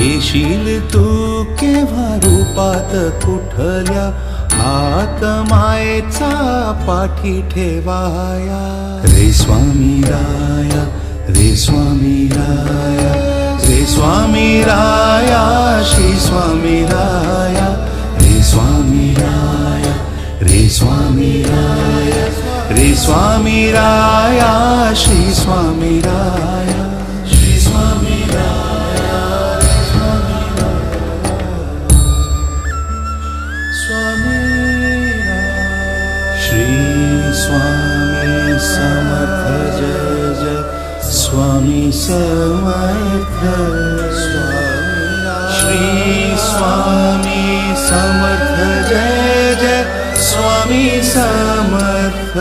येशील तू केव्हा रूपात कुठल्या हात मायेचा पाठी ठेवाया रे स्वामी राया रे स्वामी राया रे स्वामी राया श्री स्वामी राया रे स्वामी राया रे स्वामी राया रे स्वामी राया श्री स्वामी राया श्री स्वामी राया रे स्वामी राया श्री स्वामी समर्थ जय जय स्वामी समर्थ श्री स्वामी समर्थ जय जय स्वामी समर्थ